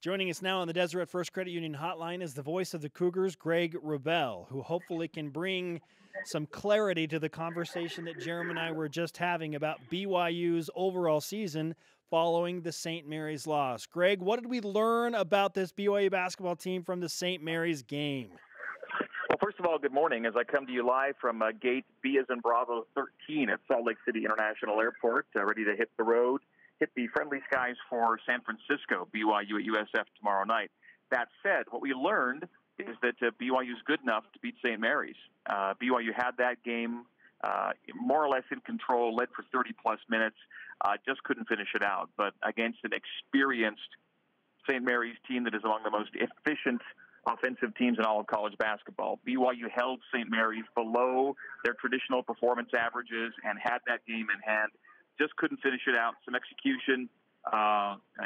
Joining us now on the Deseret First Credit Union hotline is the voice of the Cougars, Greg Wrubell, who hopefully can bring some clarity to the conversation that Jeremy and I were just having about BYU's overall season following the St. Mary's loss. Greg, what did we learn about this BYU basketball team from the St. Mary's game? Well, first of all, good morning. As I come to you live from gate B as in Bravo 13 at Salt Lake City International Airport, ready to hit the road, hit the friendly skies for San Francisco, BYU at USF tomorrow night. That said, what we learned is that BYU is good enough to beat St. Mary's. BYU had that game more or less in control, led for 30-plus minutes, just couldn't finish it out. But against an experienced St. Mary's team that is among the most efficient offensive teams in all of college basketball, BYU held St. Mary's below their traditional performance averages and had that game in hand. Just couldn't finish it out. Some execution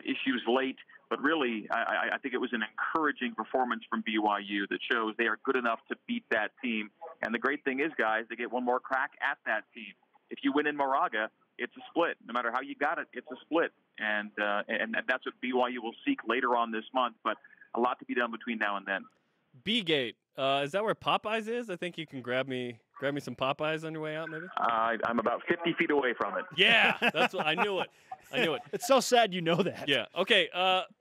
issues late, but really, I think it was an encouraging performance from BYU that shows they are good enough to beat that team. And the great thing is, guys, they get one more crack at that team. If you win in Moraga, it's a split. No matter how you got it, it's a split. And that's what BYU will seek later on this month. But a lot to be done between now and then. B-Gate, is that where Popeyes is? I think you can grab me some Popeyes on your way out, maybe? I'm about 50 feet away from it. Yeah, that's what I knew it. It's so sad you know that. Yeah. Okay.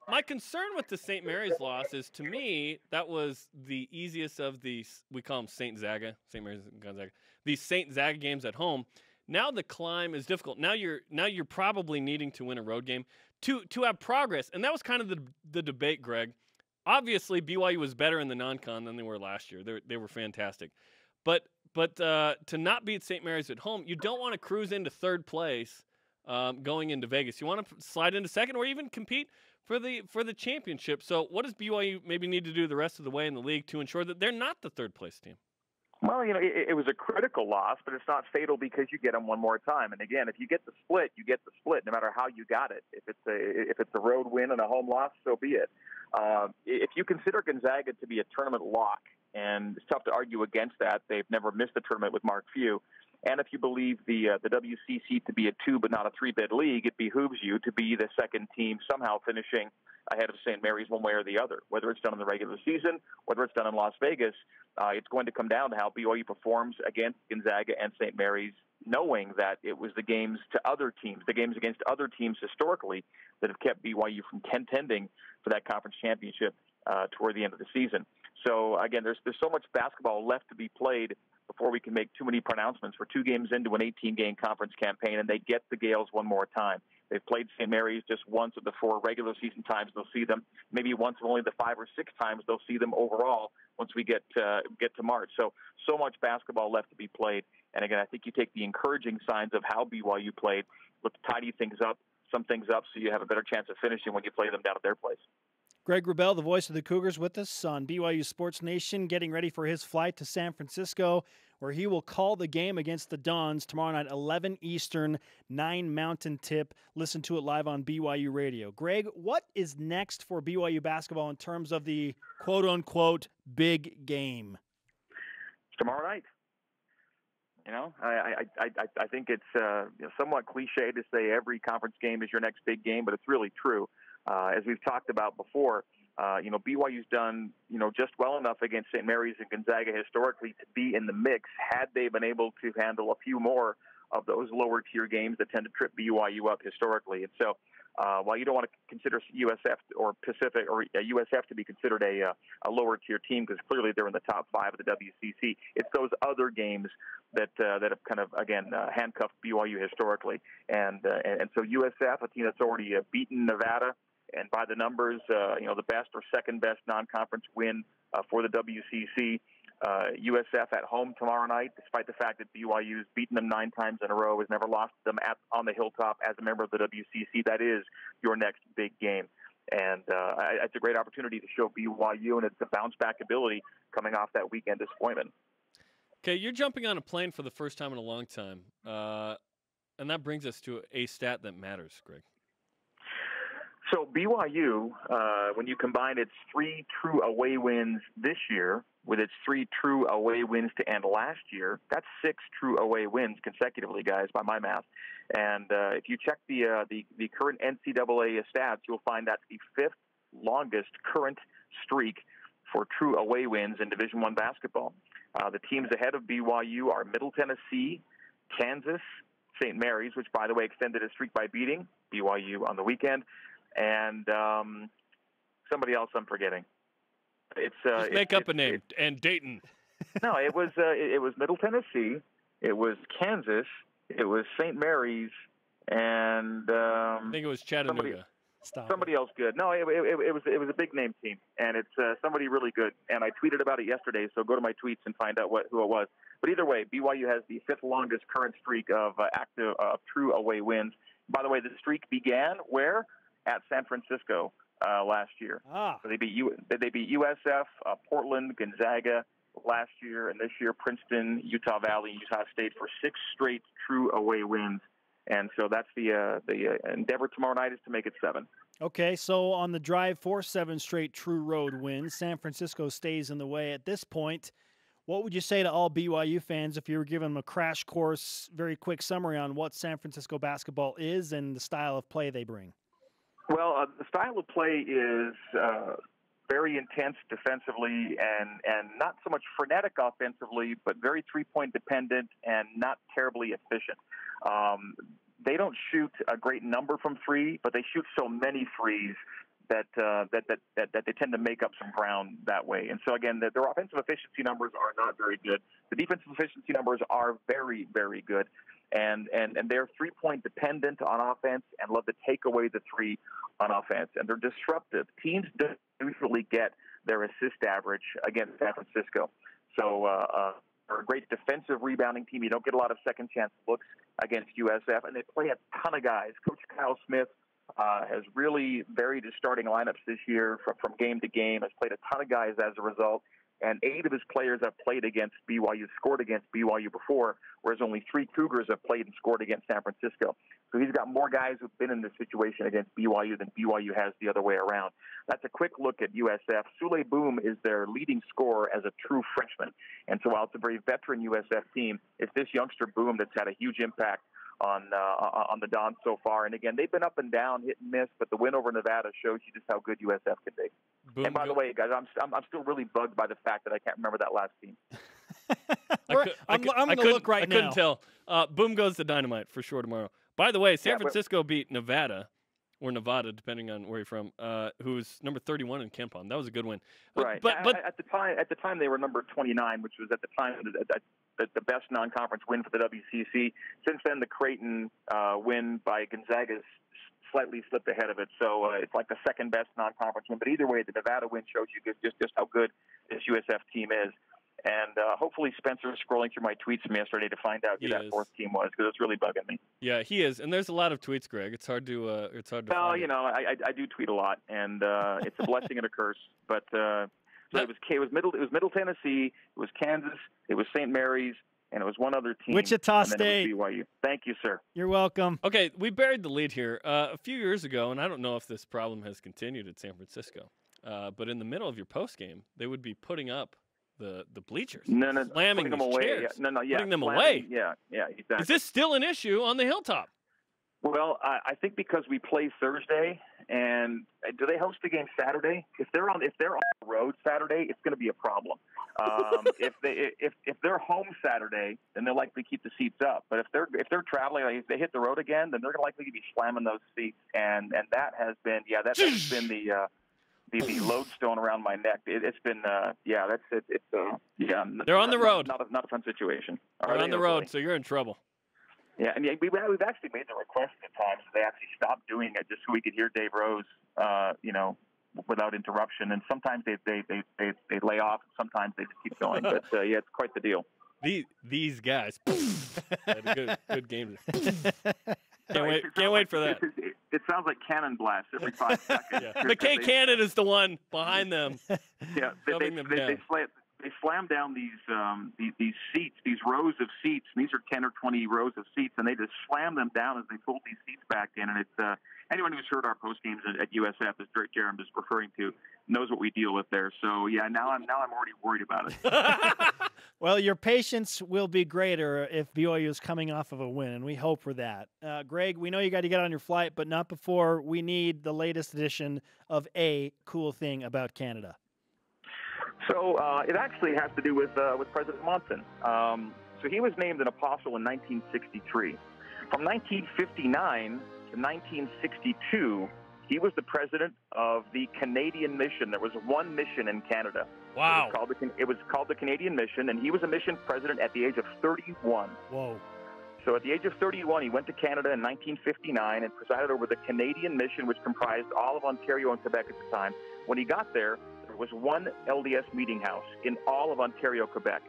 My concern with the St. Mary's loss is, to me, that was the easiest of these. We call them St. Mary's and Gonzaga. These St. Zaga games at home. Now the climb is difficult. Now you're probably needing to win a road game to have progress, and that was kind of the debate, Greg. Obviously, BYU was better in the non-con than they were last year. They were fantastic, but to not beat St. Mary's at home, you don't want to cruise into third place going into Vegas. You want to slide into second or even compete for the championship. So what does BYU maybe need to do the rest of the way in the league to ensure that they're not the third place team? Well, it was a critical loss, but it's not fatal because you get them one more time. And again, if you get the split, you get the split, no matter how you got it. If it's a road win and a home loss, so be it. If you consider Gonzaga to be a tournament lock, and it's tough to argue against that, they've never missed a tournament with Mark Few. And if you believe the WCC to be a 2 but not a 3-bid league, it behooves you to be the second team somehow finishing ahead of St. Mary's one way or the other. Whether it's done in the regular season, whether it's done in Las Vegas, it's going to come down to how BYU performs against Gonzaga and St. Mary's, knowing that it was the games against other teams historically that have kept BYU from contending for that conference championship toward the end of the season. So, again, there's so much basketball left to be played before we can make too many pronouncements. We're 2 games into an 18-game conference campaign, and they get the Gales one more time. They've played St. Mary's just once of the 4 regular season times they'll see them. Maybe once of only the 5 or 6 times they'll see them overall once we get to March. So much basketball left to be played. And, again, I think you take the encouraging signs of how BYU played, look to tidy some things up so you have a better chance of finishing when you play them down at their place. Greg Wrubell, the voice of the Cougars, with us on BYU Sports Nation, getting ready for his flight to San Francisco, where he will call the game against the Dons tomorrow night, 11 Eastern, 9 Mountain tip. Listen to it live on BYU Radio. Greg, what is next for BYU basketball in terms of the quote-unquote big game? Tomorrow night. I think it's somewhat cliche to say every conference game is your next big game, but it's really true. As we've talked about before, BYU's done, just well enough against St. Mary's and Gonzaga historically to be in the mix had they been able to handle a few more of those lower tier games that tend to trip BYU up historically. And so while you don't want to consider USF or Pacific or USF to be considered a lower tier team because clearly they're in the top 5 of the WCC, it's those other games that have kind of, again, handcuffed BYU historically. And so USF, a team that's already beaten Nevada, and by the numbers, the best or second best non-conference win for the WCC. USF at home tomorrow night, despite the fact that BYU's beaten them 9 times in a row, has never lost to them on the Hilltop as a member of the WCC. That is your next big game. And it's a great opportunity to show BYU and its bounce-back ability coming off that weekend disappointment. Okay, you're jumping on a plane for the first time in a long time. And that brings us to a stat that matters, Greg. So BYU, when you combine its 3 true away wins this year with its 3 true away wins to end last year, that's 6 true away wins consecutively, guys, by my math. And if you check the current NCAA stats, you'll find that's the 5th longest current streak for true away wins in Division I basketball. The teams ahead of BYU are Middle Tennessee, Kansas, St. Mary's, which, by the way, extended a streak by beating BYU on the weekend, and somebody else I'm forgetting. Just make up a name. And Dayton. No, it was Middle Tennessee, it was Kansas, it was St. Mary's, and I think it was Chattanooga. Somebody else good. No, it was a big name team, and it's somebody really good. And I tweeted about it yesterday, so go to my tweets and find out who it was. But either way, BYU has the 5th longest current streak of active true away wins. By the way, the streak began where? At San Francisco last year. So they beat USF, Portland, Gonzaga last year, and this year Princeton, Utah Valley, Utah State for 6 straight true away wins. And so that's the endeavor tomorrow night is to make it 7. Okay, so on the drive for 7 straight true road wins, San Francisco stays in the way at this point. What would you say to all BYU fans if you were giving them a crash course, very quick summary on what San Francisco basketball is and the style of play they bring? Well, the style of play is very intense defensively and not so much frenetic offensively, but very three-point dependent and not terribly efficient. They don't shoot a great number from 3, but they shoot so many threes that they tend to make up some ground that way. And so, again, their offensive efficiency numbers are not very good. The defensive efficiency numbers are very, very good. And they're three-point dependent on offense and love to take away the 3 on offense. And they're disruptive. Teams don't usually get their assist average against San Francisco. So they're a great defensive rebounding team. You don't get a lot of second-chance looks against USF. And they play a ton of guys. Coach Kyle Smith has really varied his starting lineups this year from game to game, has played a ton of guys as a result. And 8 of his players have played against BYU, scored against BYU before, whereas only 3 Cougars have played and scored against San Francisco. So he's got more guys who've been in this situation against BYU than BYU has the other way around. That's a quick look at USF. Sule Boom is their leading scorer as a true freshman. And so while it's a very veteran USF team, it's this youngster Boom that's had a huge impact on the Dons so far. And again, they've been up and down, hit and miss, but the win over Nevada shows you just how good USF can be. Boom, and by the way, guys, I'm still really bugged by the fact that I can't remember that last team. I'm going to look right now. I couldn't tell. Boom goes to Dynamite for sure tomorrow. By the way, San Francisco beat Nevada, or Nevada, depending on where you're from, who's number 31 in KenPom. That was a good win. Right. But at the time they were number 29, which was at the time the best non-conference win for the WCC. Since then, the Creighton win by Gonzaga's slightly slipped ahead of it, so it's like the second best non-conference win. But either way, the Nevada win shows you just how good this USF team is. And hopefully Spencer is scrolling through my tweets from yesterday to find out who that 4th team was, because it's really bugging me. Yeah, he is, and there's a lot of tweets, Greg. It's hard to Well, you know, I do tweet a lot, and it's a blessing and a curse. But so it was Middle Tennessee, it was Kansas, it was St. Mary's, and it was one other team. Wichita State. BYU. Thank you, sir. You're welcome. Okay, we buried the lead here a few years ago, and I don't know if this problem has continued at San Francisco. But in the middle of your post game, they would be putting up the bleachers, slamming them away. Chairs, putting them away. Yeah, exactly. Is this still an issue on the Hilltop? Well, I think because we play Thursday, and do they host the game Saturday? If they're on the road Saturday, it's going to be a problem. If they're home Saturday, then they'll likely keep the seats up. But if they're traveling, like if they hit the road again, then they're likely to be slamming those seats, and that has been the lodestone around my neck. It's been that's it. It's they're on the road. Not a fun situation. They're on the road, so you're in trouble. Yeah, and we've actually made the request at times that they actually stop doing it just so we could hear Dave Rose, without interruption. And sometimes they lay off, and sometimes they just keep going. But it's quite the deal. These guys had a good game. Can't wait for that. It sounds like cannon blasts every 5 seconds. Yeah. McKay Cannon is the one behind them. Yeah, they they slam down these seats, these rows of seats. And these are 10 or 20 rows of seats, and they just slam them down as they fold these seats back in. And it's anyone who's heard our post games at USF, as Jerem is referring to, knows what we deal with there. So yeah, now I'm already worried about it. Well, your patience will be greater if BYU is coming off of a win, and we hope for that. Greg, we know you got to get on your flight, but not before we need the latest edition of A Cool Thing About Canada. So it actually has to do with President Monson. So he was named an apostle in 1963. From 1959 to 1962, he was the president of the Canadian mission. There was one mission in Canada. Wow. It was called the Canadian Mission, and he was a mission president at the age of 31. Whoa. So at the age of 31, he went to Canada in 1959 and presided over the Canadian Mission, which comprised all of Ontario and Quebec at the time. When he got there, there was one LDS meeting house in all of Ontario, Quebec,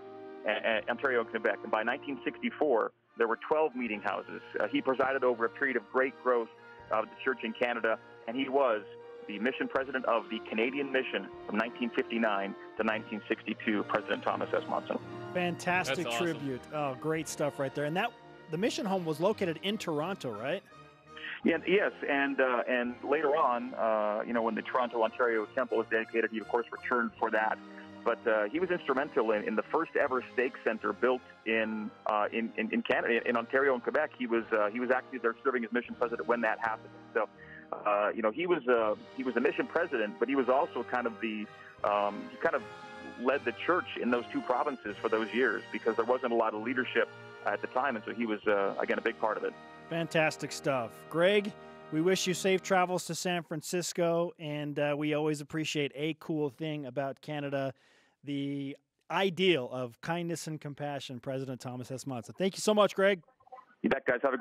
and by 1964, there were 12 meeting houses. He presided over a period of great growth of the church in Canada, and he was the mission president of the Canadian Mission from 1959 to 1962, President Thomas S. Monson. Fantastic That's awesome. tribute. Oh, great stuff right there. And the mission home was located in Toronto, right? Yeah, yes, and later on, when the Toronto, Ontario temple was dedicated, he of course returned for that. But he was instrumental in the first ever stake center built in Canada, in Ontario and Quebec. He was actually there serving as mission president when that happened. So, he was a mission president, but he was also kind of he kind of led the church in those two provinces for those years because there wasn't a lot of leadership at the time, and so he was again a big part of it. Fantastic stuff. Greg, we wish you safe travels to San Francisco, and we always appreciate A Cool Thing About Canada, the ideal of kindness and compassion, President Thomas S. Monson. Thank you so much, Greg. You bet, guys. Have a